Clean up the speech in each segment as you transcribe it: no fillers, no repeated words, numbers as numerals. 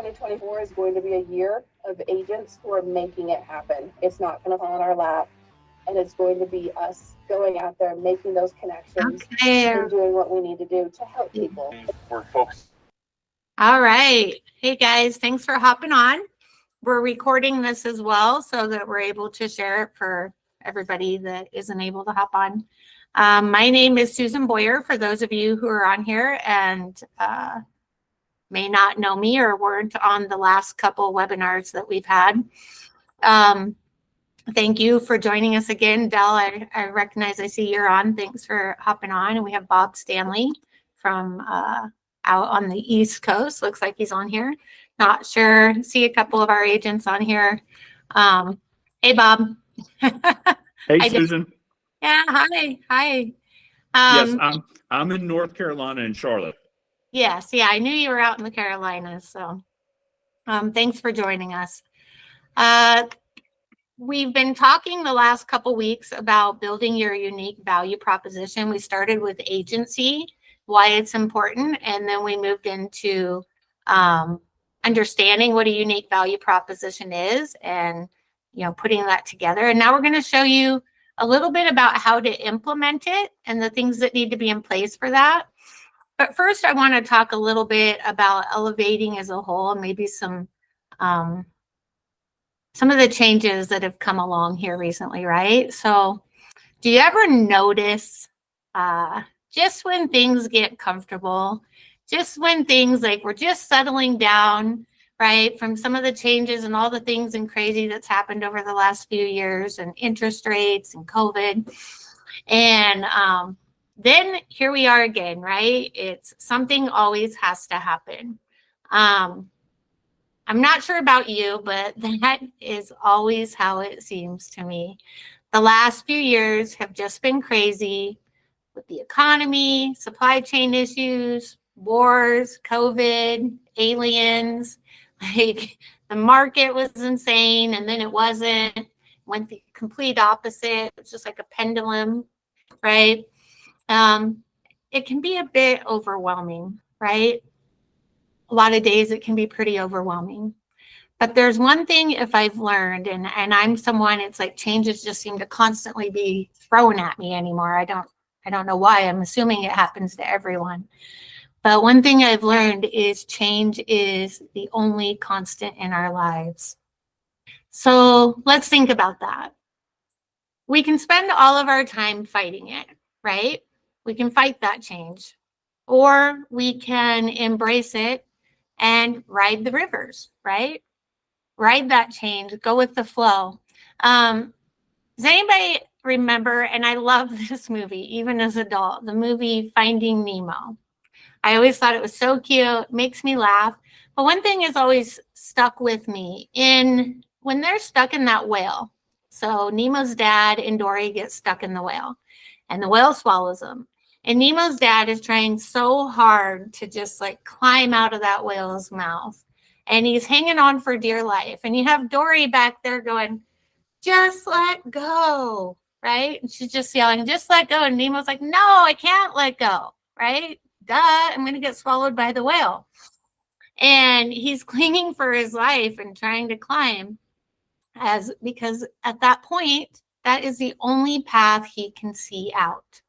2024 is going to be a year of agents who are making it happen. It's not going to fall in our lap, and it's going to be us going out there, making those connections, and doing what we need to do to help people. We're focused. All right. Hey, guys, thanks for hopping on. We're recording this as well so that we're able to share it for everybody that isn't able to hop on. My name is Susan Boyer, for those of you who are on here and may not know me or weren't on the last couple webinars that we've had. Thank you for joining us again. Del, I recognize I see you're on. Thanks for hopping on. And we have Bob Stanley from out on the East Coast. Looks like he's on here. Not sure. See a couple of our agents on here. Hey, Bob. Hey, Susan. Yeah, hi. Yes, I'm in North Carolina in Charlotte. Yes, yeah, I knew you were out in the Carolinas. So thanks for joining us. We've been talking the last couple weeks about building your unique value proposition. We started with agency, why it's important, and then we moved into understanding what a unique value proposition is and, you know, putting that together. And now we're going to show you a little bit about how to implement it and the things that need to be in place for that. But first, I want to talk a little bit about elevating as a whole and maybe some of the changes that have come along here recently, right? So do you ever notice just when things get comfortable, just when things like we're just settling down, right, from some of the changes and all the things and crazy that's happened over the last few years and interest rates and COVID. And then here we are again, right? It's something always has to happen. I'm not sure about you, but that is always how it seems to me. The last few years have just been crazy with the economy, supply chain issues, wars, COVID, aliens. Like the market was insane and then it wasn't. Went the complete opposite. It's just like a pendulum, right? It can be a bit overwhelming, right? A lot of days it can be pretty overwhelming. But there's one thing if I've learned, and I'm someone, it's like changes just seem to constantly be thrown at me anymore. I don't know why. I'm assuming it happens to everyone. But one thing I've learned is change is the only constant in our lives. So let's think about that. We can spend all of our time fighting it, right? We can fight that change. Or we can embrace it and ride the rivers, right? Ride that change, go with the flow. Does anybody remember, and I love this movie, even as an adult, the movie Finding Nemo. I always thought it was so cute, makes me laugh. But one thing has always stuck with me when they're stuck in that whale. So Nemo's dad and Dory get stuck in the whale and the whale swallows them. And Nemo's dad is trying so hard to just like climb out of that whale's mouth. And he's hanging on for dear life. And you have Dory back there going, just let go, right? And she's just yelling, just let go. And Nemo's like, no, I can't let go, right? Duh, I'm going to get swallowed by the whale. And he's clinging for his life and trying to climb because at that point, that is the only path he can see out.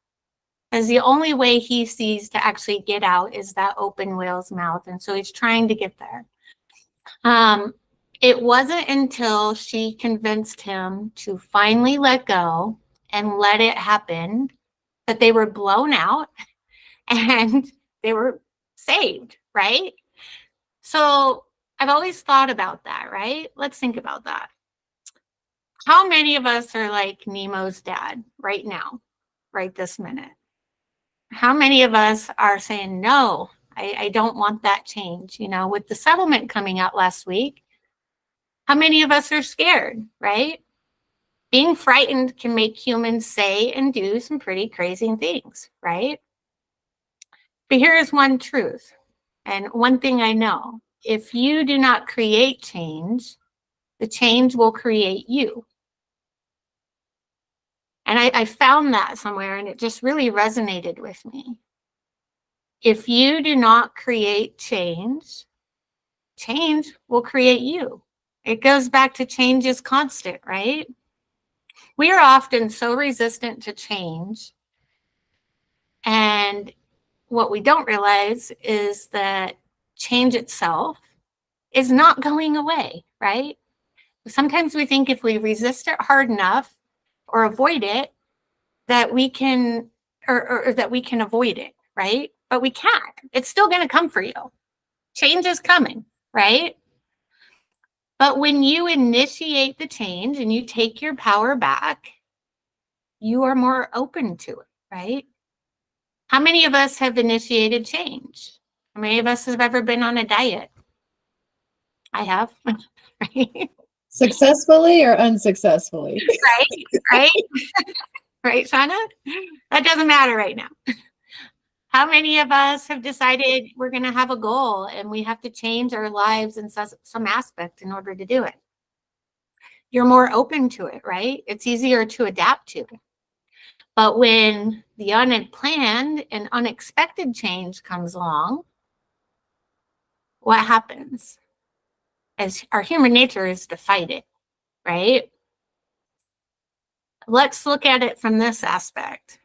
As the only way he sees to actually get out is that open whale's mouth. And so he's trying to get there. It wasn't until she convinced him to finally let go and let it happen that they were blown out and they were saved, right? So I've always thought about that, right? Let's think about that. How many of us are like Nemo's dad right now, right this minute? How many of us are saying, no, I don't want that change? You know, with the settlement coming out last week, how many of us are scared, right? Being frightened can make humans say and do some pretty crazy things, right? But here is one truth, and one thing I know. If you do not create change, the change will create you. And I found that somewhere, and it just really resonated with me. If you do not create change, change will create you. It goes back to change is constant, right? We are often so resistant to change. And what we don't realize is that change itself is not going away, right? Sometimes we think if we resist it hard enough or avoid it, that we can, or that we can avoid it, right? But we can't. It's still going to come for you. Change is coming, right? But when you initiate the change and you take your power back, you are more open to it, right? How many of us have initiated change? How many of us have ever been on a diet? I have, right? Successfully or unsuccessfully? Right? Right, Shauna? That doesn't matter right now. How many of us have decided we're going to have a goal and we have to change our lives in some aspect in order to do it? You're more open to it, right? It's easier to adapt to. But when the unplanned and unexpected change comes along, what happens? As our human nature is to fight it, right? Let's look at it from this aspect.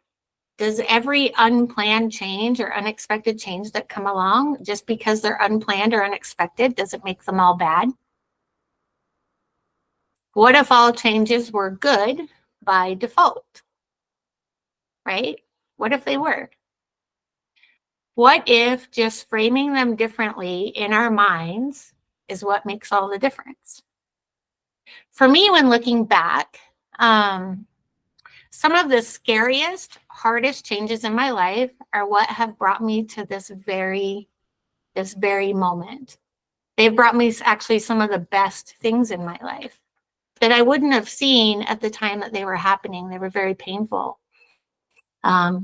Does every unplanned change or unexpected change that come along, just because they're unplanned or unexpected, does it make them all bad? What if all changes were good by default? Right? What if they were? What if just framing them differently in our minds is what makes all the difference? For me, when looking back, some of the scariest, hardest changes in my life are what have brought me to this very moment. They've brought me actually some of the best things in my life that I wouldn't have seen at the time that they were happening. They were very painful. I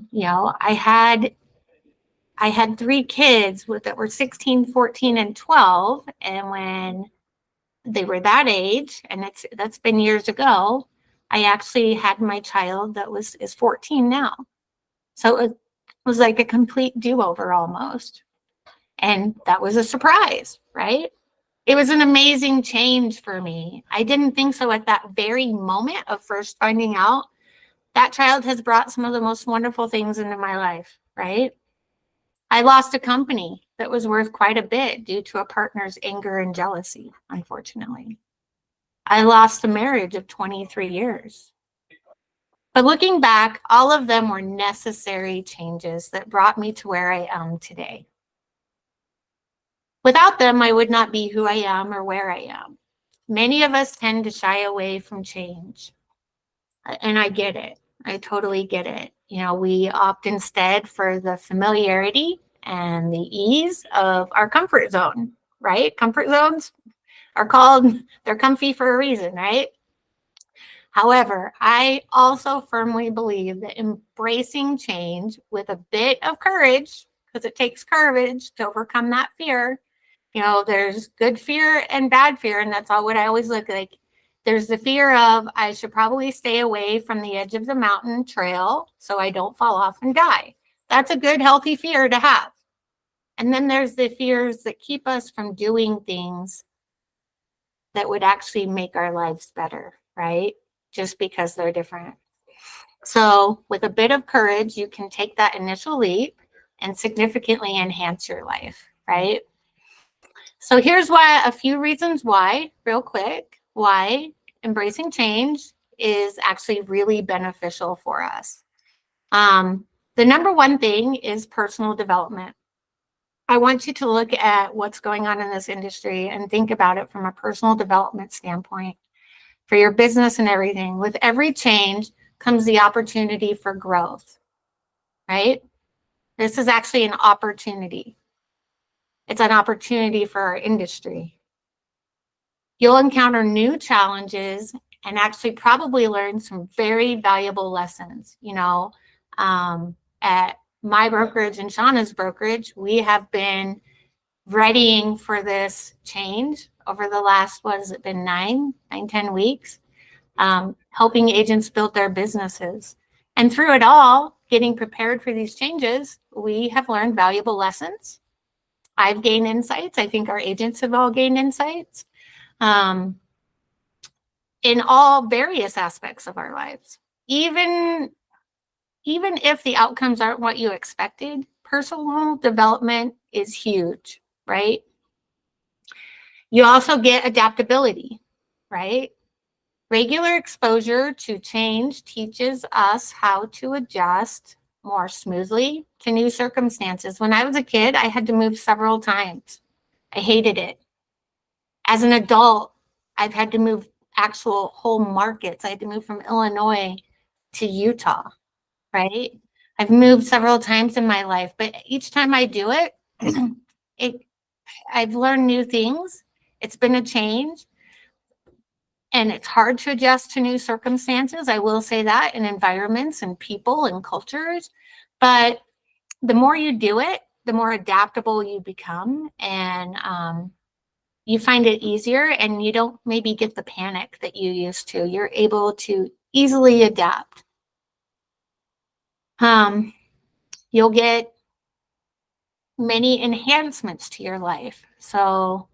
had 3 kids that were 16, 14, and 12. And when they were that age, and that's been years ago, I actually had my child that is 14 now. So it was like a complete do-over almost. And that was a surprise, right? It was an amazing change for me. I didn't think so at that very moment of first finding out. That child has brought some of the most wonderful things into my life, right? I lost a company that was worth quite a bit due to a partner's anger and jealousy, unfortunately. I lost a marriage of 23 years. But looking back, all of them were necessary changes that brought me to where I am today. Without them, I would not be who I am or where I am. Many of us tend to shy away from change. And I get it. I totally get it. We opt instead for the familiarity and the ease of our comfort zone, right? Comfort zones they're comfy for a reason, right? However, I also firmly believe that embracing change with a bit of courage, because it takes courage to overcome that fear. There's good fear and bad fear, and that's all what I always look like. There's the fear of I should probably stay away from the edge of the mountain trail so I don't fall off and die. That's a good, healthy fear to have. And then there's the fears that keep us from doing things that would actually make our lives better, right? Just because they're different. So with a bit of courage, you can take that initial leap and significantly enhance your life, right? So here's a few reasons why, real quick, why embracing change is actually really beneficial for us. The number one thing is personal development. I want you to look at what's going on in this industry and think about it from a personal development standpoint for your business and everything. With every change comes the opportunity for growth, right? This is actually an opportunity. It's an opportunity for our industry. You'll encounter new challenges and actually probably learn some very valuable lessons. At my brokerage and Shauna's brokerage, we have been readying for this change over the last, 10 weeks, helping agents build their businesses. And through it all, getting prepared for these changes, we have learned valuable lessons. I've gained insights. I think our agents have all gained insights in all various aspects of our lives. Even if the outcomes aren't what you expected, personal development is huge, right? You also get adaptability, right? Regular exposure to change teaches us how to adjust more smoothly to new circumstances. When I was a kid, I had to move several times. I hated it. As an adult, I've had to move actual whole markets. I had to move from Illinois to Utah, right? I've moved several times in my life, but each time I do it, I've learned new things. It's been a change. And it's hard to adjust to new circumstances. I will say that, in environments and people and cultures. But the more you do it, the more adaptable you become, and you find it easier, and you don't maybe get the panic that you used to. You're able to easily adapt. You'll get many enhancements to your life. So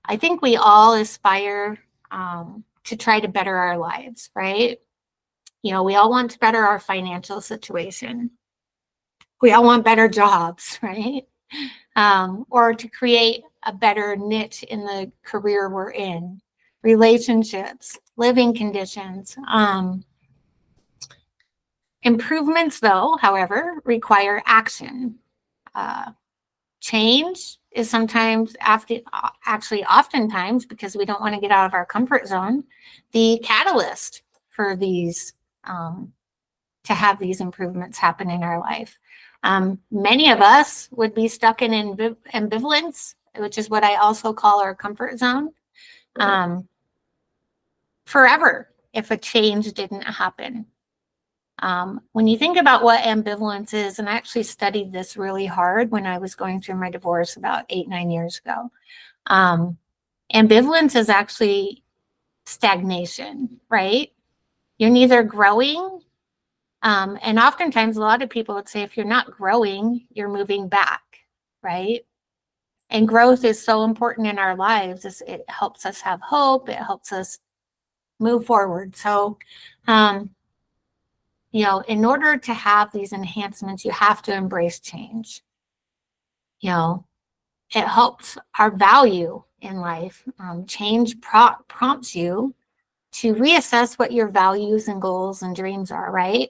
I think we all aspire to try to better our lives, right? You know, we all want to better our financial situation. We all want better jobs, right? Or to create a better niche in the career we're in, relationships, living conditions. Improvements, though, however, require action. Change is sometimes, oftentimes, because we don't want to get out of our comfort zone, the catalyst for these, to have these improvements happen in our life. Many of us would be stuck in ambivalence, which is what I also call our comfort zone, forever if a change didn't happen. When you think about what ambivalence is, and I actually studied this really hard when I was going through my divorce about 8-9 years ago. Ambivalence is actually stagnation, right? You're neither growing, and oftentimes a lot of people would say if you're not growing, you're moving back, right? And growth is so important in our lives. It helps us have hope. It helps us move forward. So, you know, in order to have these enhancements, you have to embrace change. You know, it helps our value in life. Change prompts you to reassess what your values and goals and dreams are, right?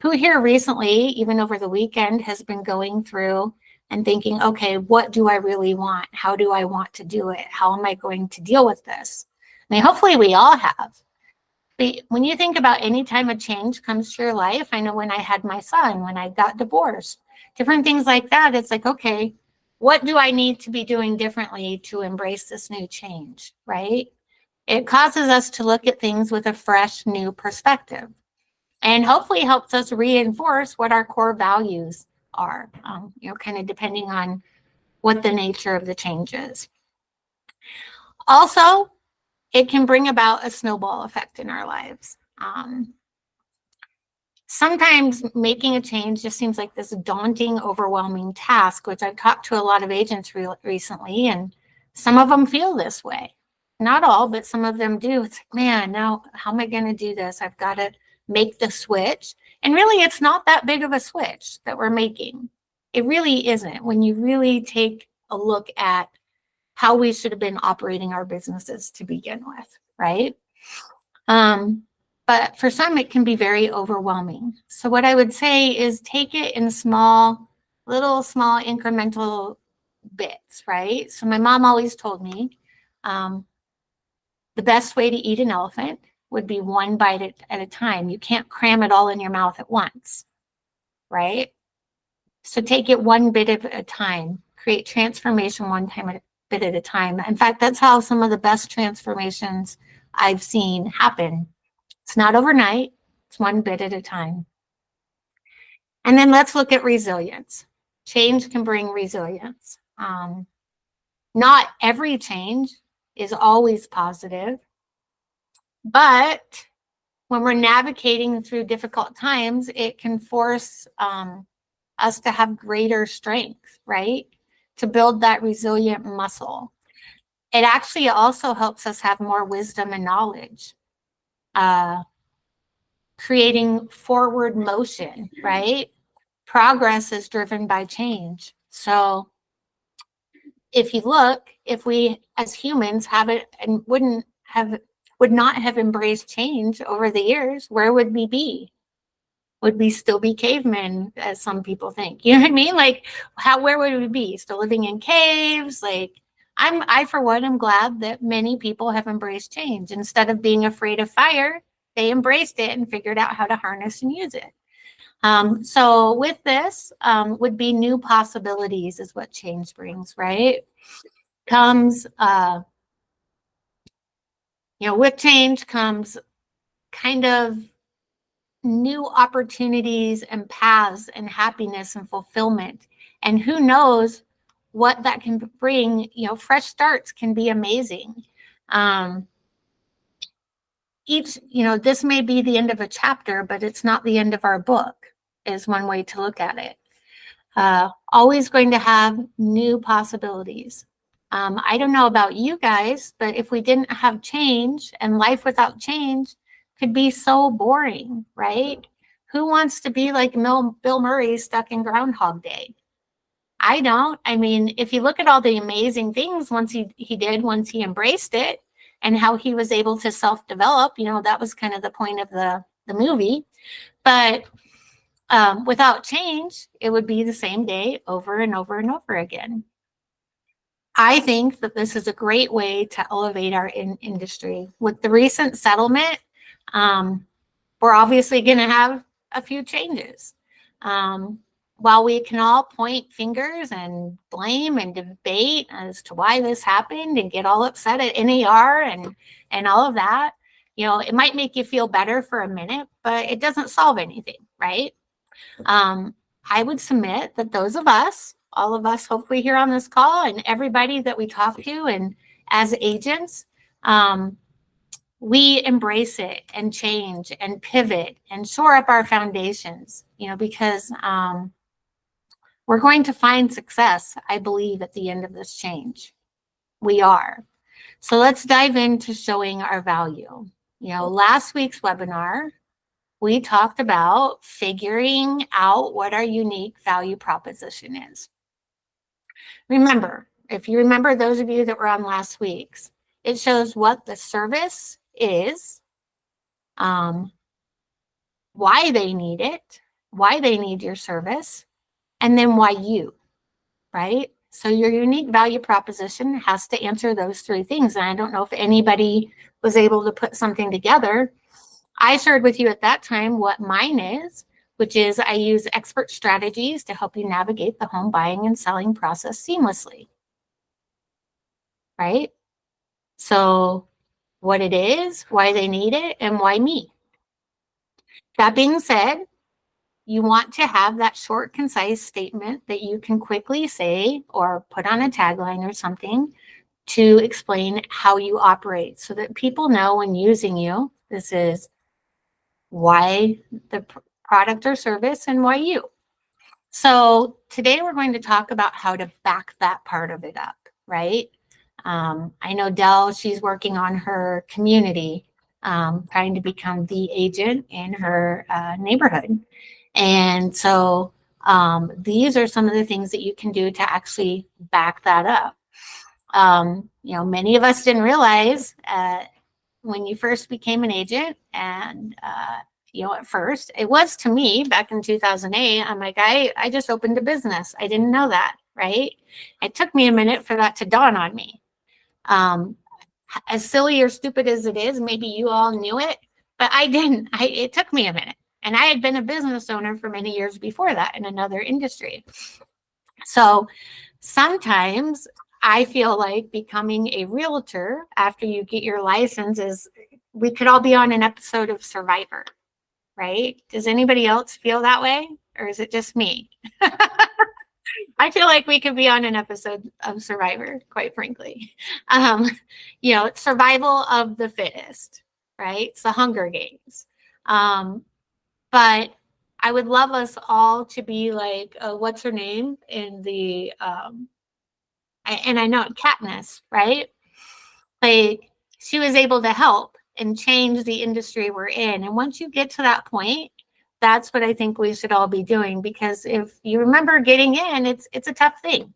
Who here recently, even over the weekend, has been going through and thinking, okay, what do I really want? How do I want to do it? How am I going to deal with this? I mean, hopefully we all have. But when you think about any time a change comes to your life, I know when I had my son, when I got divorced, different things like that, it's like, okay, what do I need to be doing differently to embrace this new change, right? It causes us to look at things with a fresh, new perspective, and hopefully helps us reinforce what our core values are, you know, kind of depending on what the nature of the change is. Also, it can bring about a snowball effect in our lives. Sometimes making a change just seems like this daunting, overwhelming task, which I've talked to a lot of agents recently, and some of them feel this way. Not all, but some of them do. It's like, man, now how am I going to do this? I've got to make the switch. And really, it's not that big of a switch that we're making. It really isn't when you really take a look at how we should have been operating our businesses to begin with, right? But for some, it can be very overwhelming. So what I would say is take it in small incremental bits, right? So my mom always told me the best way to eat an elephant would be one bite at a time. You can't cram it all in your mouth at once, right? So take it one bit at a time. Create transformation one bit at a time. In fact, that's how some of the best transformations I've seen happen. It's not overnight. It's one bit at a time. And then let's look at resilience. Change can bring resilience. Not every change is always positive, but when we're navigating through difficult times, it can force us to have greater strength, right? to build that resilient muscle. It actually also helps us have more wisdom and knowledge, creating forward motion, right? Progress is driven by change. So if you look, if we as humans have it and would not have embraced change over the years, where would we be? Would we still be cavemen, as some people think? You know what I mean? Like, where would we be? Still living in caves? Like, I for one am glad that many people have embraced change. Instead of being afraid of fire, they embraced it and figured out how to harness and use it. So with this would be new possibilities is what change brings, right? Comes, with change comes kind of new opportunities and paths and happiness and fulfillment. And who knows what that can bring. Fresh starts can be amazing. This may be the end of a chapter, but it's not the end of our book, is one way to look at it. Always going to have new possibilities. I don't know about you guys, but if we didn't have change, and life without change could be so boring, right? Who wants to be like Bill Murray stuck in Groundhog Day? I don't. I mean, if you look at all the amazing things once he embraced it, and how he was able to self-develop, that was kind of the point of the movie. But without change, it would be the same day over and over and over again. I think that this is a great way to elevate our industry. With the recent settlement, we're obviously going to have a few changes. While we can all point fingers and blame and debate as to why this happened and get all upset at NAR and all of that, it might make you feel better for a minute, but it doesn't solve anything, right? I would submit that all of us hopefully here on this call, and everybody that we talk to and as agents, we embrace it and change and pivot and shore up our foundations, because we're going to find success, I believe, at the end of this change. We are. So let's dive into showing our value. Last week's webinar, we talked about figuring out what our unique value proposition is. Remember, if you remember, those of you that were on last week's, it shows what the service is, why they need it, why they need your service, and then why you, right? So your unique value proposition has to answer those three things. And I don't know if anybody was able to put something together. I shared with you at that time what mine is, which is I use expert strategies to help you navigate the home buying and selling process seamlessly, right? So what it is, why they need it, and why me. That being said, you want to have that short, concise statement that you can quickly say or put on a tagline or something to explain how you operate so that people know when using you, this is why the product or service and why you. So today we're going to talk about how to back that part of it up, right? I know Dell, she's working on her community, trying to become the agent in her neighborhood. And so these are some of the things that you can do to actually back that up. Many of us didn't realize when you first became an agent and at first it was to me back in 2008, I'm like, I just opened a business. I didn't know that, right? It took me a minute for that to dawn on me. As silly or stupid as it is, maybe you all knew it, but I didn't. It took me a minute. And I had been a business owner for many years before that in another industry. So sometimes I feel like becoming a realtor after you get your license is, we could all be on an episode of Survivor, right? Does anybody else feel that way? Or is it just me? I feel like we could be on an episode of Survivor, quite frankly. It's survival of the fittest, right? It's the Hunger Games. But I would love us all to be like, what's her name in the And I know Katniss, right? Like, she was able to help and change the industry we're in. And once you get to that point, that's what I think we should all be doing, because if you remember getting in, it's a tough thing.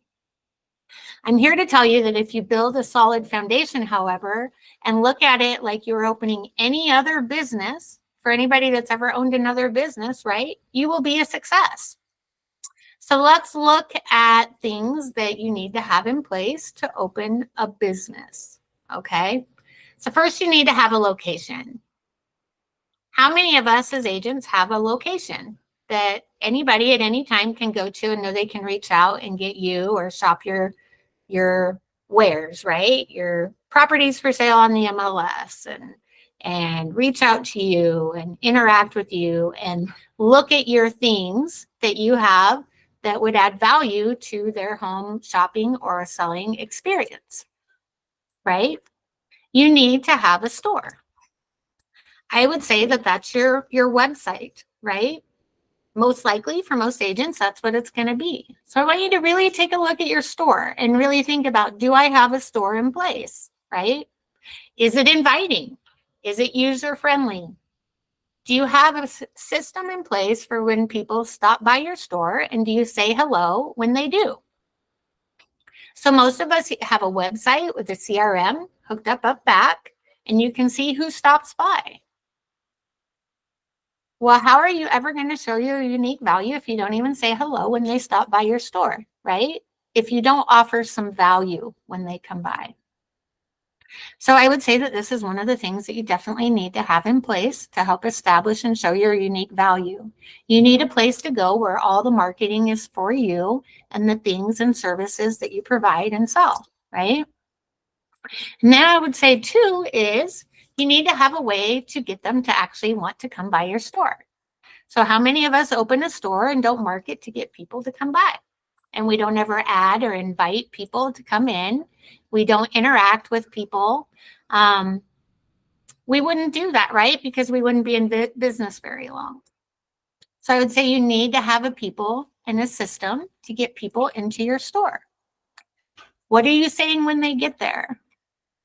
I'm here to tell you that if you build a solid foundation, however, and look at it like you're opening any other business, for anybody that's ever owned another business, right, you will be a success. So let's look at things that you need to have in place to open a business, okay? So first you need to have a location. How many of us as agents have a location that anybody at any time can go to and know they can reach out and get you or shop your wares, right? Your properties for sale on the MLS, and reach out to you and interact with you and look at your things that you have that would add value to their home shopping or selling experience, right? You need to have a store. I would say that that's your website, right? Most likely for most agents, that's what it's going to be. So I want you to really take a look at your store and really think about, do I have a store in place, right? Is it inviting? Is it user-friendly? Do you have a system in place for when people stop by your store, and do you say hello when they do? So most of us have a website with a CRM hooked up back, and you can see who stops by. Well, how are you ever going to show your unique value if you don't even say hello when they stop by your store, right? If you don't offer some value when they come by. So I would say that this is one of the things that you definitely need to have in place to help establish and show your unique value. You need a place to go where all the marketing is for you and the things and services that you provide and sell, right? And then I would say too is you need to have a way to get them to actually want to come by your store. So how many of us open a store and don't market to get people to come by? And we don't ever add or invite people to come in. We don't interact with people. We wouldn't do that, right? Because we wouldn't be in business very long. So I would say you need to have a people and a system to get people into your store. What are you saying when they get there?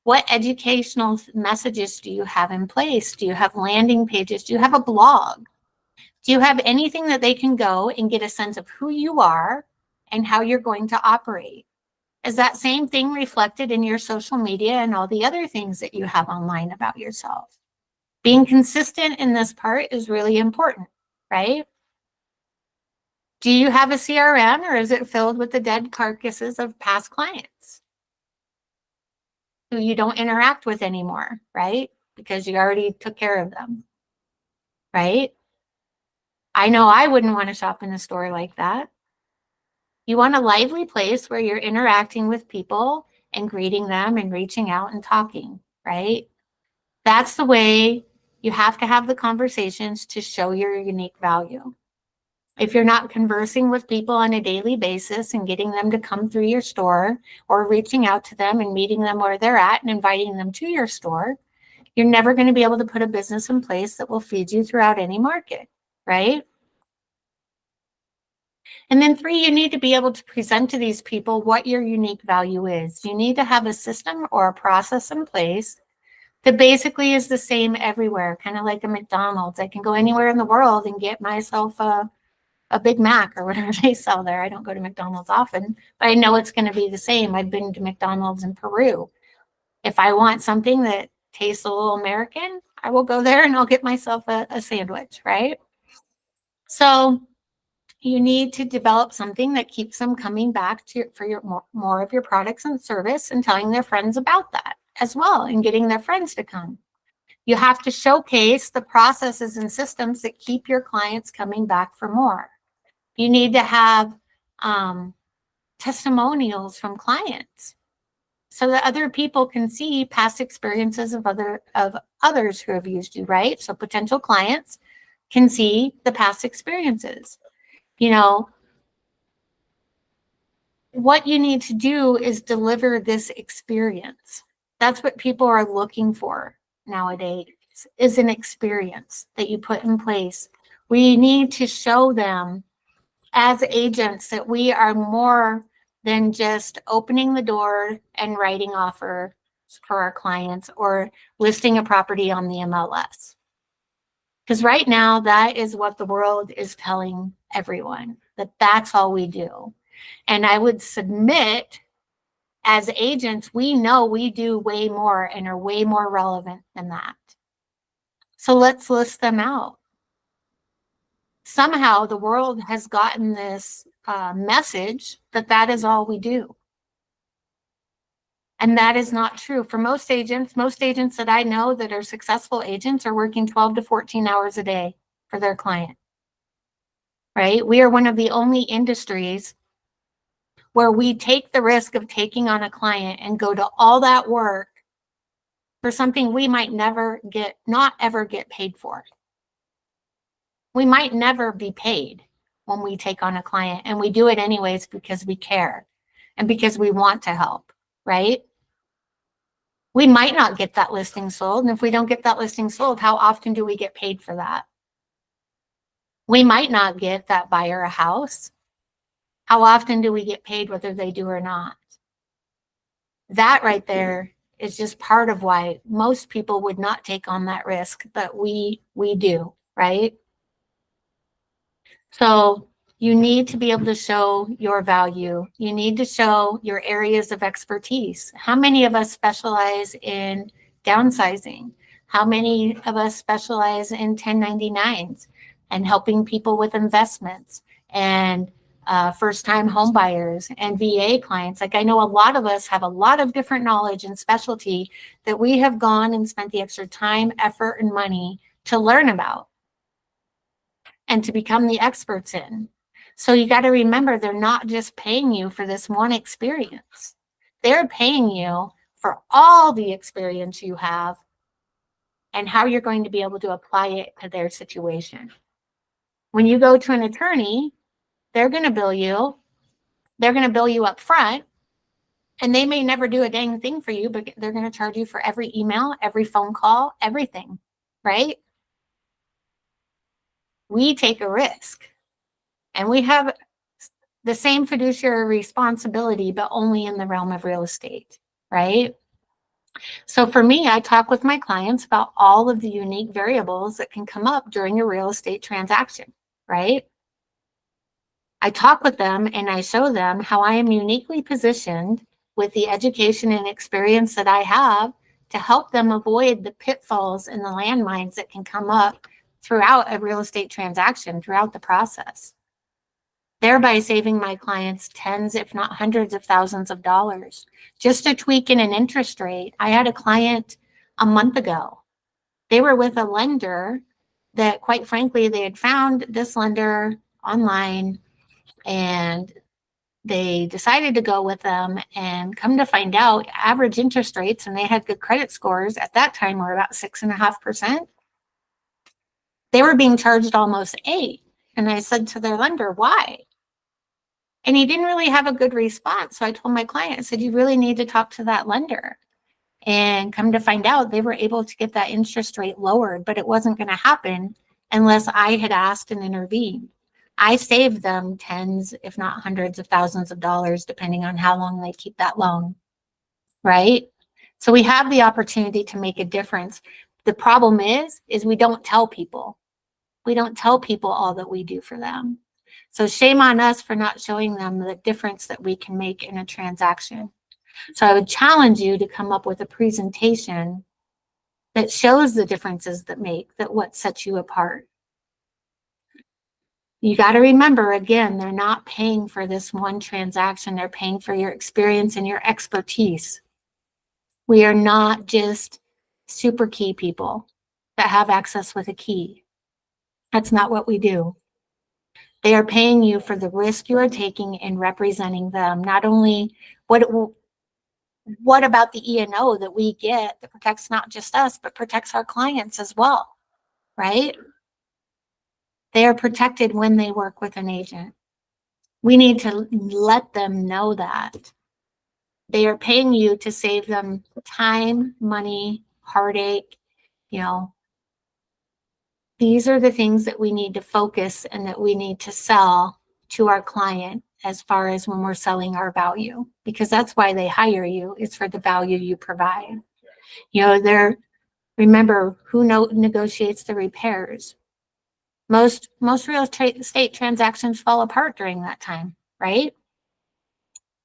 What educational messages do you have in place? Do you have landing pages? Do you have a blog? Do you have anything that they can go and get a sense of who you are and how you're going to operate? Is that same thing reflected in your social media and all the other things that you have online about yourself? Being consistent in this part is really important, right? Do you have a CRM, or is it filled with the dead carcasses of past clients who you don't interact with anymore, right? Because you already took care of them, right? I know I wouldn't want to shop in a store like that. You want a lively place where you're interacting with people and greeting them and reaching out and talking, right? That's the way you have to have the conversations to show your unique value. If you're not conversing with people on a daily basis and getting them to come through your store or reaching out to them and meeting them where they're at and inviting them to your store, you're never going to be able to put a business in place that will feed you throughout any market, right? And then 3, you need to be able to present to these people what your unique value is. You need to have a system or a process in place that basically is the same everywhere, kind of like a McDonald's. I can go anywhere in the world and get myself a Big Mac or whatever they sell there. I don't go to McDonald's often, but I know it's going to be the same. I've been to McDonald's in Peru. If I want something that tastes a little American, I will go there and I'll get myself a sandwich, right? So you need to develop something that keeps them coming back to for your more of your products and service and telling their friends about that as well and getting their friends to come. You have to showcase the processes and systems that keep your clients coming back for more. You need to have testimonials from clients so that other people can see past experiences of others who have used you, right? So potential clients can see the past experiences. You know, what you need to do is deliver this experience. That's what people are looking for nowadays, is an experience that you put in place. We need to show them as agents that we are more than just opening the door and writing offers for our clients or listing a property on the MLS. Because right now, that is what the world is telling everyone, that that's all we do. And I would submit, as agents, we know we do way more and are way more relevant than that. So let's list them out. Somehow the world has gotten this message that that is all we do. And that is not true. For most agents that I know that are successful agents are working 12 to 14 hours a day for their client, right? We are one of the only industries where we take the risk of taking on a client and go to all that work for something we might not ever get paid for. We might never be paid when we take on a client, and we do it anyways because we care and because we want to help, right? We might not get that listing sold. And if we don't get that listing sold, how often do we get paid for that? We might not get that buyer a house. How often do we get paid whether they do or not? That right there is just part of why most people would not take on that risk, but we do, right? So you need to be able to show your value. You need to show your areas of expertise. How many of us specialize in downsizing? How many of us specialize in 1099s and helping people with investments and first-time home buyers and VA clients? Like, I know a lot of us have a lot of different knowledge and specialty that we have gone and spent the extra time, effort, and money to learn about and to become the experts in. So you got to remember, they're not just paying you for this one experience. They're paying you for all the experience you have and how you're going to be able to apply it to their situation. When you go to an attorney, they're going to bill you. They're going to bill you up front, and they may never do a dang thing for you, but they're going to charge you for every email, every phone call, everything, right? We take a risk, and we have the same fiduciary responsibility, but only in the realm of real estate, right? So for me, I talk with my clients about all of the unique variables that can come up during a real estate transaction, right? I talk with them and I show them how I am uniquely positioned with the education and experience that I have to help them avoid the pitfalls and the landmines that can come up throughout a real estate transaction, throughout the process, thereby saving my clients tens, if not hundreds of thousands of dollars. Just a tweak in an interest rate. I had a client a month ago. They were with a lender that, quite frankly, they had found this lender online and they decided to go with them, and come to find out, average interest rates, and they had good credit scores at that time, were about 6.5%. They were being charged almost 8%. And I said to their lender, why? And he didn't really have a good response. So I told my client, I said, you really need to talk to that lender. And come to find out, they were able to get that interest rate lowered, but it wasn't going to happen unless I had asked and intervened. I saved them tens, if not hundreds of thousands of dollars, depending on how long they keep that loan, right? So we have the opportunity to make a difference. The problem is we don't tell people. We don't tell people all that we do for them. So shame on us for not showing them the difference that we can make in a transaction. So I would challenge you to come up with a presentation that shows the differences that what sets you apart. You got to remember, again, they're not paying for this one transaction. They're paying for your experience and your expertise. We are not just super key people that have access with a key. That's not what we do. They are paying you for the risk you are taking in representing them. Not only what about the E&O that we get that protects not just us, but protects our clients as well, right? They are protected when they work with an agent. We need to let them know that. They are paying you to save them time, money, heartache. These are the things that we need to focus and that we need to sell to our client as far as when we're selling our value, because that's why they hire you. It's for the value you provide. You know, remember who negotiates the repairs. Most real estate transactions fall apart during that time, right?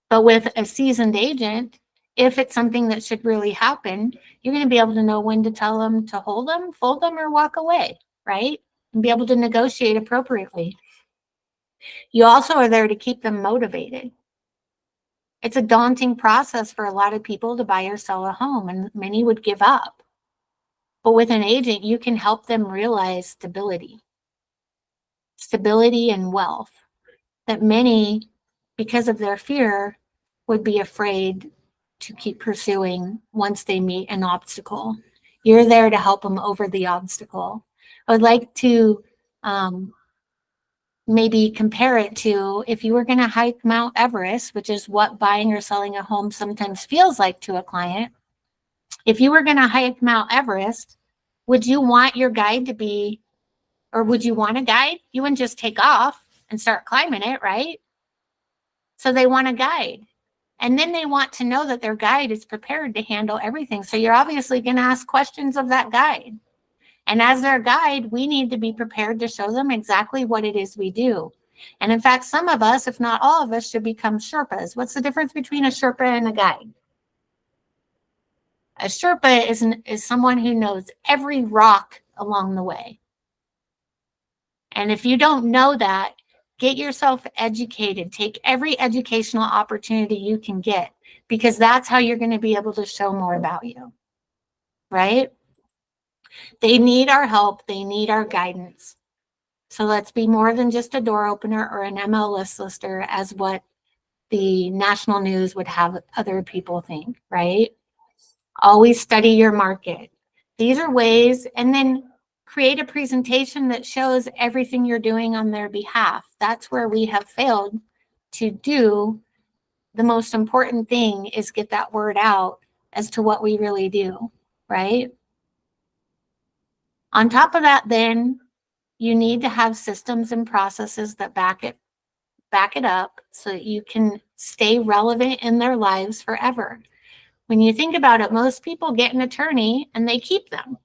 But with a seasoned agent, if it's something that should really happen, you're going to be able to know when to tell them to hold them, fold them, or walk away, right? And be able to negotiate appropriately. You also are there to keep them motivated. It's a daunting process for a lot of people to buy or sell a home, and many would give up. But with an agent, you can help them realize stability and wealth that many, because of their fear, would be afraid to keep pursuing once they meet an obstacle. You're there to help them over the obstacle. I would like to maybe compare it to if you were going to hike Mount Everest, which is what buying or selling a home sometimes feels like to a client. If you were going to hike Mount Everest, would you want your guide to be, or would you want a guide? You wouldn't just take off and start climbing it, right? So they want a guide. And then they want to know that their guide is prepared to handle everything. So you're obviously going to ask questions of that guide. And as their guide, we need to be prepared to show them exactly what it is we do. And in fact, some of us, if not all of us, should become Sherpas. What's the difference between a Sherpa and a guide? A Sherpa is someone who knows every rock along the way. And if you don't know that, get yourself educated. Take every educational opportunity you can get, because that's how you're going to be able to show more value, right? They need our help. They need our guidance. So let's be more than just a door opener or an MLS lister, as what the national news would have other people think, right? Always study your market. These are ways, and then create a presentation that shows everything you're doing on their behalf. That's where we have failed to do. The most important thing is get that word out as to what we really do, right? On top of that, then you need to have systems and processes that back it up so that you can stay relevant in their lives forever. When you think about it, most people get an attorney and they keep them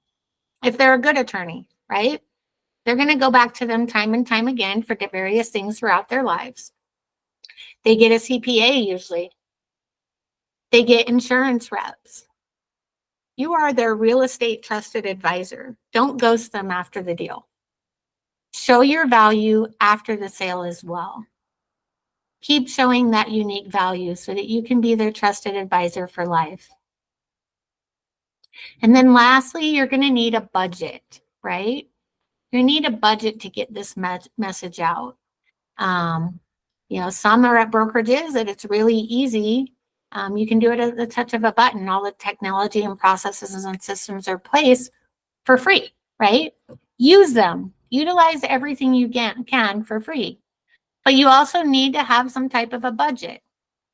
if they're a good attorney, right? They're going to go back to them time and time again for various things throughout their lives. They get a CPA usually. They get insurance reps. You are their real estate trusted advisor. Don't ghost them after the deal. Show your value after the sale as well. Keep showing that unique value so that you can be their trusted advisor for life. And then lastly, you're going to need a budget, right? You need a budget to get this message out. Some are at brokerages that it's really easy. You can do it at the touch of a button. All the technology and processes and systems are in place for free, right? Use them. Utilize everything you can for free. But you also need to have some type of a budget.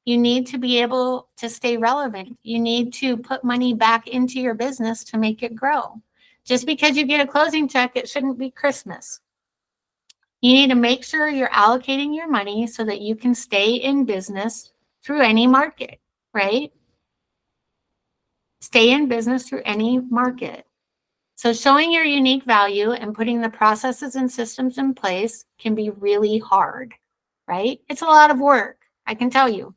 You need to be able to stay relevant. You need to put money back into your business to make it grow. Just because you get a closing check, it shouldn't be Christmas. You need to make sure you're allocating your money so that you can stay in business through any market, right? Stay in business through any market. So showing your unique value and putting the processes and systems in place can be really hard, right? It's a lot of work, I can tell you.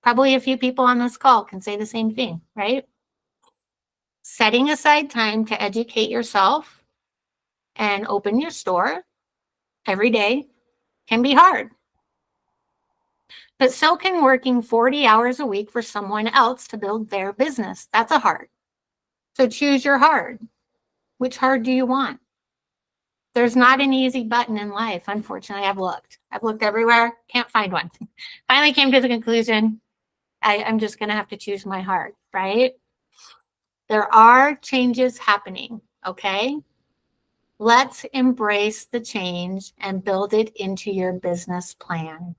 Probably a few people on this call can say the same thing, right? Setting aside time to educate yourself and open your store every day can be hard. But so can working 40 hours a week for someone else to build their business. That's a hard. So choose your hard. Which hard do you want? There's not an easy button in life, unfortunately. I've looked everywhere, can't find one. Finally came to the conclusion, I'm just going to have to choose my hard, right? There are changes happening, okay? Let's embrace the change and build it into your business plan.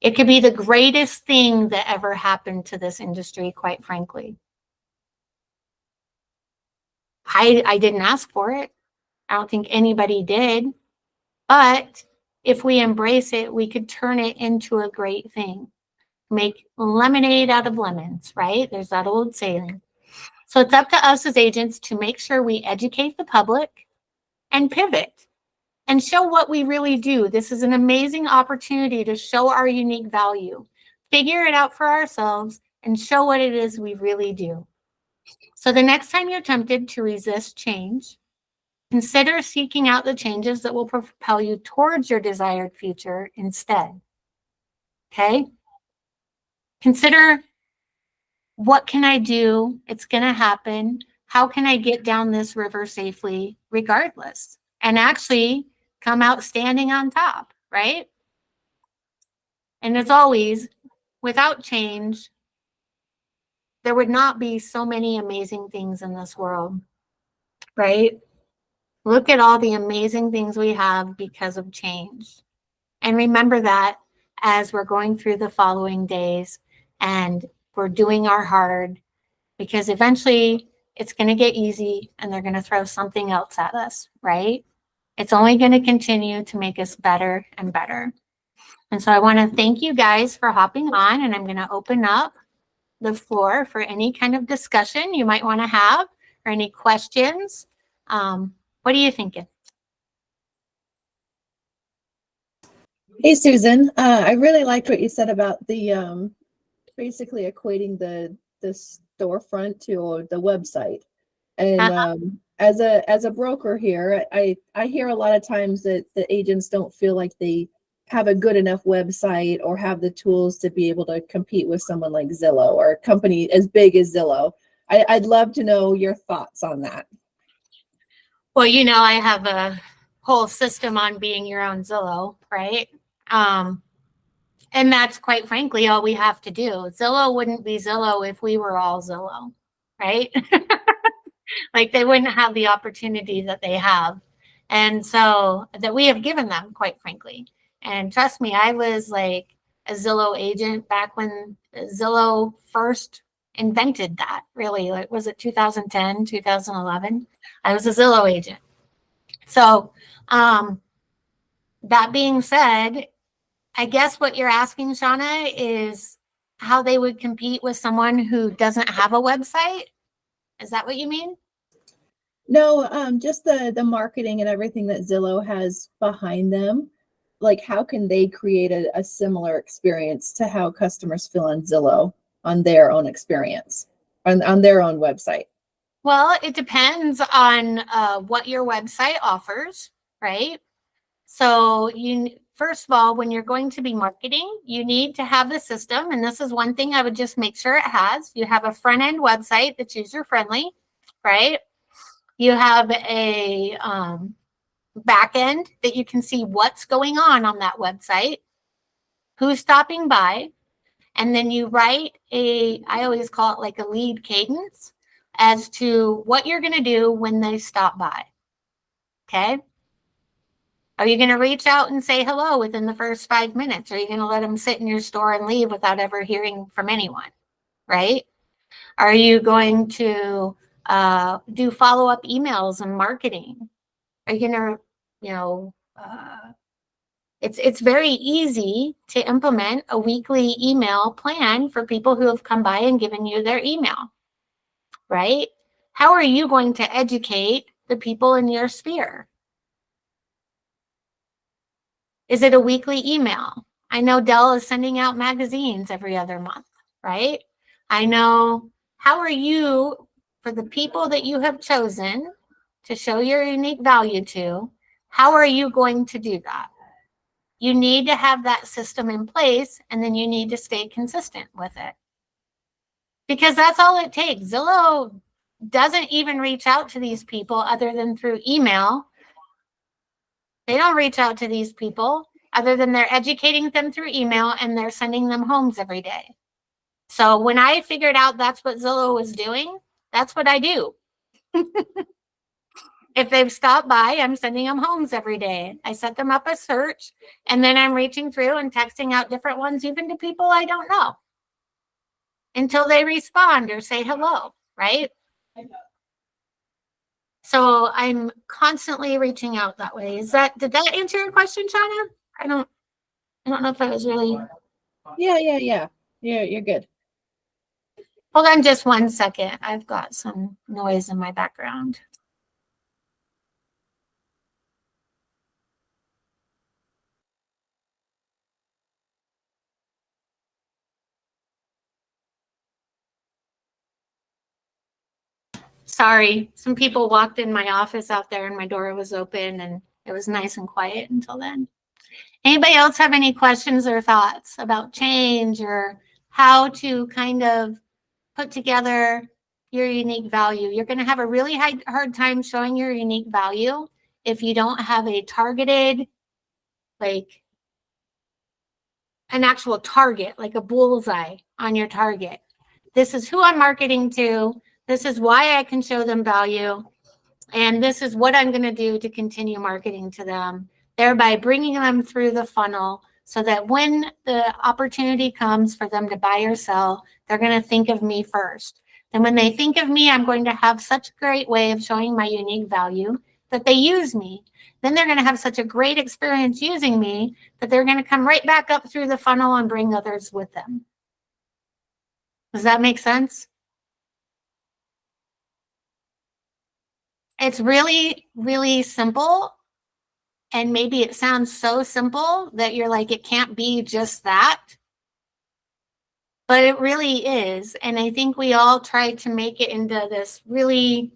It could be the greatest thing that ever happened to this industry, quite frankly. I didn't ask for it. I don't think anybody did. But if we embrace it, we could turn it into a great thing. Make lemonade out of lemons, right? There's that old saying. So it's up to us as agents to make sure we educate the public and pivot and show what we really do. This is an amazing opportunity to show our unique value, figure it out for ourselves, and show what it is we really do. So the next time you're tempted to resist change, consider seeking out the changes that will propel you towards your desired future instead. Okay? Consider, what can I do? It's going to happen. How can I get down this river safely regardless? And actually come out standing on top, right? And as always, without change, there would not be so many amazing things in this world, right? Look at all the amazing things we have because of change. And remember that as we're going through the following days and we're doing our hard, because eventually it's going to get easy and they're going to throw something else at us, right? It's only going to continue to make us better and better. And so I want to thank you guys for hopping on, and I'm going to open up the floor for any kind of discussion you might want to have or any questions. What are you thinking? Hey, Susan. I really liked what you said about the basically equating the storefront to the website. And as a broker here, I hear a lot of times that the agents don't feel like they have a good enough website or have the tools to be able to compete with someone like Zillow or a company as big as Zillow. I'd love to know your thoughts on that. Well, you know, I have a whole system on being your own Zillow, right? And that's quite frankly all we have to do. Zillow wouldn't be Zillow if we were all Zillow, right? Like they wouldn't have the opportunity that they have. And so that we have given them, quite frankly. And trust me, I was like a Zillow agent back when Zillow first invented that, really. Like, was it 2010, 2011? I was a Zillow agent. So that being said, I guess what you're asking, Shauna, is how they would compete with someone who doesn't have a website. Is that what you mean? No, just the marketing and everything that Zillow has behind them. Like, how can they create a similar experience to how customers feel on Zillow on their own experience, on their own website? Well, it depends on what your website offers, right? So first of all, when you're going to be marketing, you need to have the system. And this is one thing I would just make sure it has. You have a front end website that's user friendly, right? You have a back end that you can see what's going on that website, who's stopping by. And then you write I always call it like a lead cadence as to what you're going to do when they stop by. Okay. Are you going to reach out and say hello within the first 5 minutes? Or are you going to let them sit in your store and leave without ever hearing from anyone? Right? Are you going to do follow-up emails and marketing? Are you going to, it's very easy to implement a weekly email plan for people who have come by and given you their email, right? How are you going to educate the people in your sphere? Is it a weekly email? I know Dell is sending out magazines every other month, right? I know, how are you, for the people that you have chosen to show your unique value to, how are you going to do that? You need to have that system in place, and then you need to stay consistent with it. Because that's all it takes. Zillow doesn't even reach out to these people other than through email. They don't reach out to these people other than they're educating them through email and they're sending them homes every day. So when I figured out that's what Zillow was doing, that's what I do. If they've stopped by, I'm sending them homes every day. I set them up a search, and then I'm reaching through and texting out different ones, even to people I don't know, until they respond or say hello, right? So I'm constantly reaching out that way. Did that answer your question, Shauna? I don't know if that was really. Yeah. You're good. Hold on just one second. I've got some noise in my background. Sorry, some people walked in my office out there and my door was open and it was nice and quiet until then. Anybody else have any questions or thoughts about change or how to kind of put together your unique value? You're going to have a really hard time showing your unique value if you don't have a targeted, like an actual target, like a bullseye on your target. This is who I'm marketing to. This is why I can show them value. And this is what I'm going to do to continue marketing to them, thereby bringing them through the funnel so that when the opportunity comes for them to buy or sell, they're going to think of me first. And when they think of me, I'm going to have such a great way of showing my unique value that they use me. Then they're going to have such a great experience using me that they're going to come right back up through the funnel and bring others with them. Does that make sense? It's really, really simple. And maybe it sounds so simple that you're like, it can't be just that. But it really is. And I think we all try to make it into this really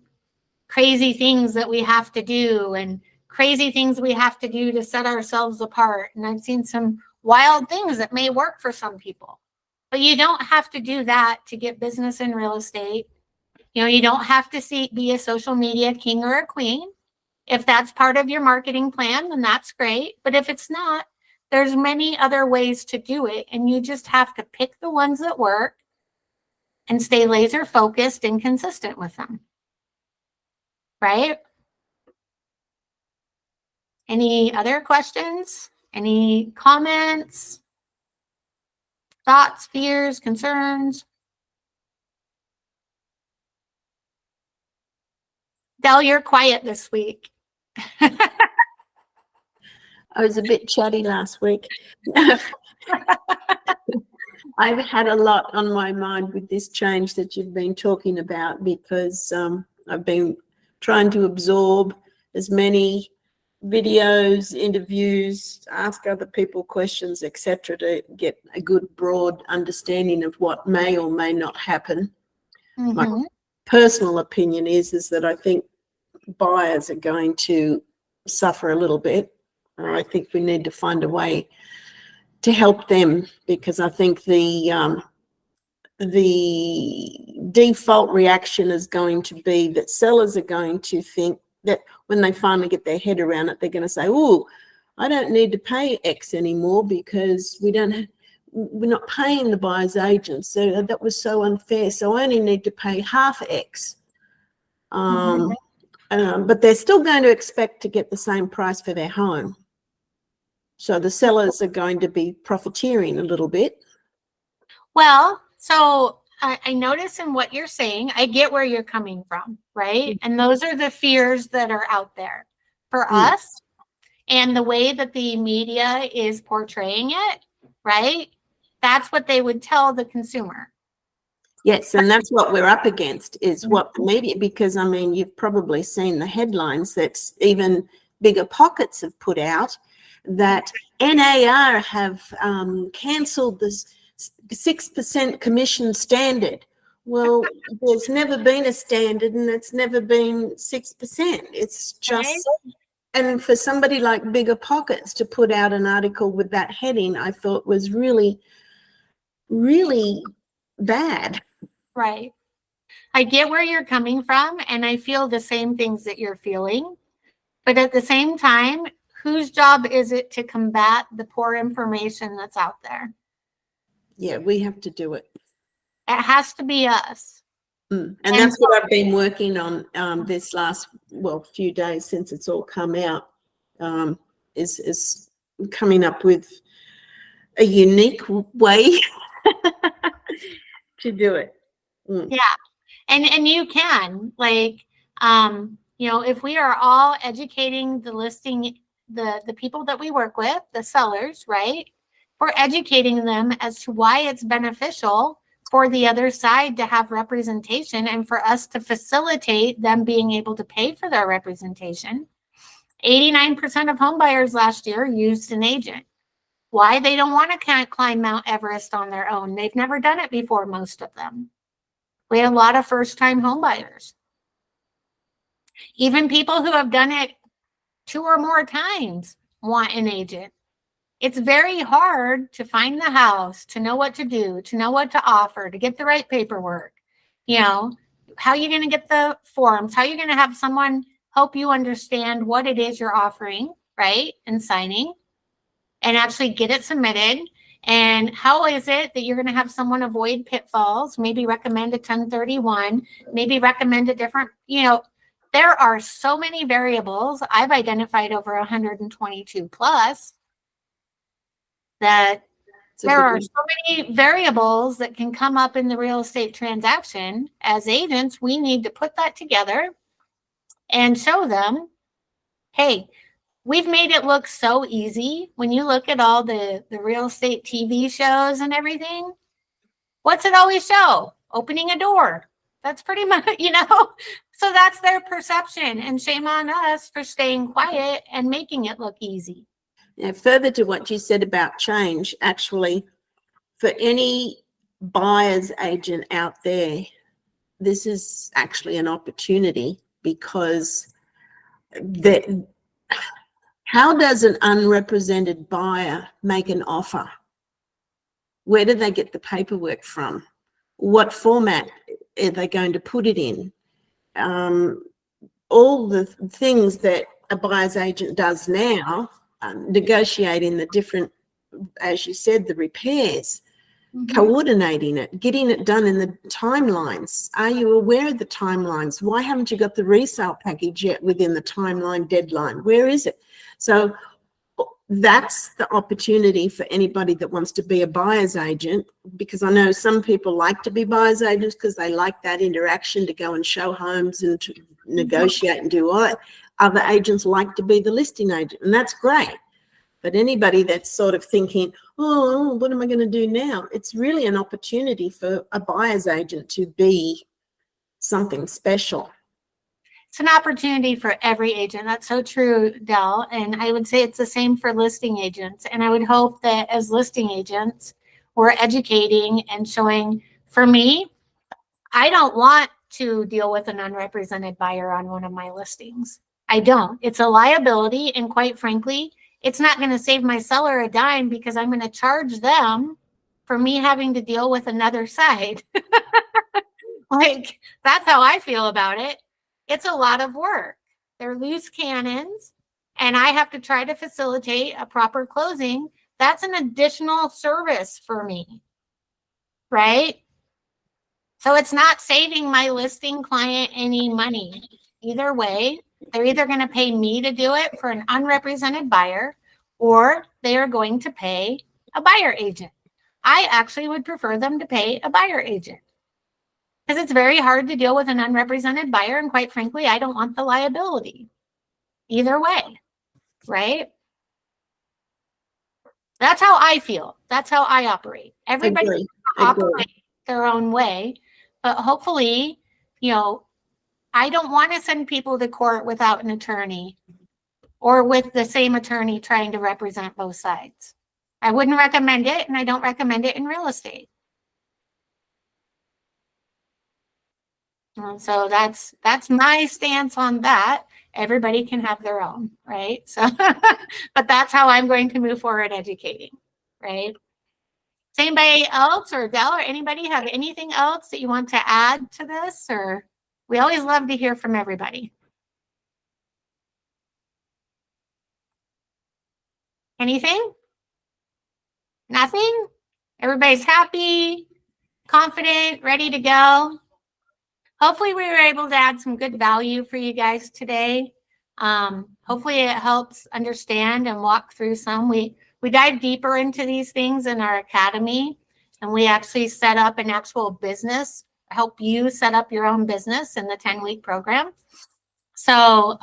crazy things that we have to do and crazy things we have to do to set ourselves apart. And I've seen some wild things that may work for some people. But you don't have to do that to get business in real estate. You know, you don't have to be a social media king or a queen. If that's part of your marketing plan, then that's great. But if it's not, there's many other ways to do it. And you just have to pick the ones that work and stay laser focused and consistent with them. Right? Any other questions? Any comments? Thoughts, fears, concerns? Del, you're quiet this week. I was a bit chatty last week. I've had a lot on my mind with this change that you've been talking about because I've been trying to absorb as many videos, interviews, ask other people questions, etc., to get a good broad understanding of what may or may not happen. Mm-hmm. My personal opinion is that I think buyers are going to suffer a little bit. I think we need to find a way to help them because I think the default reaction is going to be that sellers are going to think that when they finally get their head around it, they're going to say, oh, I don't need to pay X anymore because we're not paying the buyer's agent. So that was so unfair. So I only need to pay half X. But they're still going to expect to get the same price for their home. So the sellers are going to be profiteering a little bit. Well, so I notice in what you're saying, I get where you're coming from, right? And those are the fears that are out there for us and the way that the media is portraying it, right? That's what they would tell the consumer. Yes, and that's what we're up against is what the media, because, I mean, you've probably seen the headlines that even Bigger Pockets have put out that NAR have cancelled this 6% commission standard. Well, there's never been a standard and it's never been 6%. It's just, and for somebody like Bigger Pockets to put out an article with that heading, I thought was really, really bad. Right. I get where you're coming from and I feel the same things that you're feeling. But at the same time, whose job is it to combat the poor information that's out there? Yeah, we have to do it. It has to be us. And that's what I've been working on this last, few days since it's all come out, is coming up with a unique way to do it. Yeah. And you can, like, if we are all educating the listing the people that we work with, the sellers, right? We're educating them as to why it's beneficial for the other side to have representation and for us to facilitate them being able to pay for their representation. 89% of home buyers last year used an agent. Why? They don't want to climb Mount Everest on their own. They've never done it before, most of them. We had a lot of first-time home buyers. Even people who have done it 2 or more times want an agent. It's very hard to find the house, to know what to do, to know what to offer, to get the right paperwork. You know, how are you going to get the forms? How are you going to have someone help you understand what it is you're offering, right? And signing, and actually get it submitted. And how is it that you're going to have someone avoid pitfalls, maybe recommend a 1031, maybe recommend a different, you know, there are so many variables. I've identified over 122 plus that there are so many variables that can come up in the real estate transaction. As agents, we need to put that together and show them, hey, we've made it look so easy. When you look at all the real estate TV shows and everything, what's it always show? Opening a door. That's pretty much, you know, so that's their perception, and shame on us for staying quiet and making it look easy. Now, further to what you said about change, actually, for any buyer's agent out there, this is actually an opportunity, because how does an unrepresented buyer make an offer? Where do they get the paperwork from? What format are they going to put it in? All the things that a buyer's agent does now, negotiating the different, as you said, the repairs, coordinating it, getting it done in the timelines. Are you aware of the timelines? Why haven't you got the resale package yet within the timeline deadline? Where is it? So that's the opportunity for anybody that wants to be a buyer's agent, because I know some people like to be buyer's agents because they like that interaction, to go and show homes and to negotiate and do all that. Other agents like to be the listing agent, and that's great. But anybody that's sort of thinking, oh, what am I going to do now? It's really an opportunity for a buyer's agent to be something special. It's an opportunity for every agent. That's so true, Del. And I would say it's the same for listing agents. And I would hope that as listing agents, we're educating and showing. For me, I don't want to deal with an unrepresented buyer on one of my listings. I don't. It's a liability. And quite frankly, it's not going to save my seller a dime, because I'm going to charge them for me having to deal with another side. Like, that's how I feel about it. It's a lot of work. They're loose cannons, and I have to try to facilitate a proper closing. That's an additional service for me, right? So it's not saving my listing client any money. Either way, they're either going to pay me to do it for an unrepresented buyer, or they are going to pay a buyer agent. I actually would prefer them to pay a buyer agent, because it's very hard to deal with an unrepresented buyer. And quite frankly, I don't want the liability either way, right? That's how I feel. That's how I operate. Everybody operates their own way, but hopefully, you know, I don't want to send people to court without an attorney, or with the same attorney trying to represent both sides. I wouldn't recommend it, and I don't recommend it in real estate. And so that's my stance on that. Everybody can have their own, right? So, but that's how I'm going to move forward educating, right? Does anybody else, or Del, or anybody have anything else that you want to add to this? Or we always love to hear from everybody. Anything? Nothing? Everybody's happy, confident, ready to go. Hopefully we were able to add some good value for you guys today. Hopefully it helps understand and walk through some. We dive deeper into these things in our academy, and we actually set up an actual business, help you set up your own business in the 10-week program. So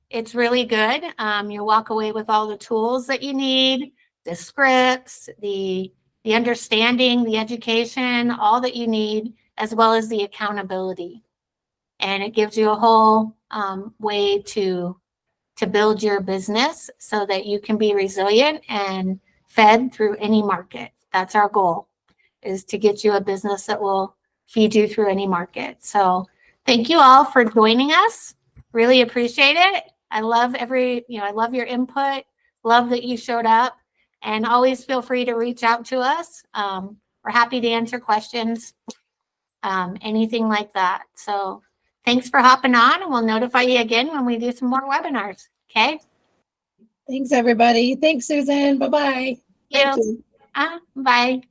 It's really good. You walk away with all the tools that you need, the scripts, the understanding, the education, all that you need, as well as the accountability. And it gives you a whole way to build your business so that you can be resilient and fed through any market. That's our goal, is to get you a business that will feed you through any market. So thank you all for joining us. Really appreciate it. I love I love your input. Love that you showed up, and always feel free to reach out to us. We're happy to answer questions, anything like that. So thanks for hopping on, and we'll notify you again when we do some more webinars. Okay. Thanks, everybody. Thanks, Susan. Bye-bye. Thank you. Bye.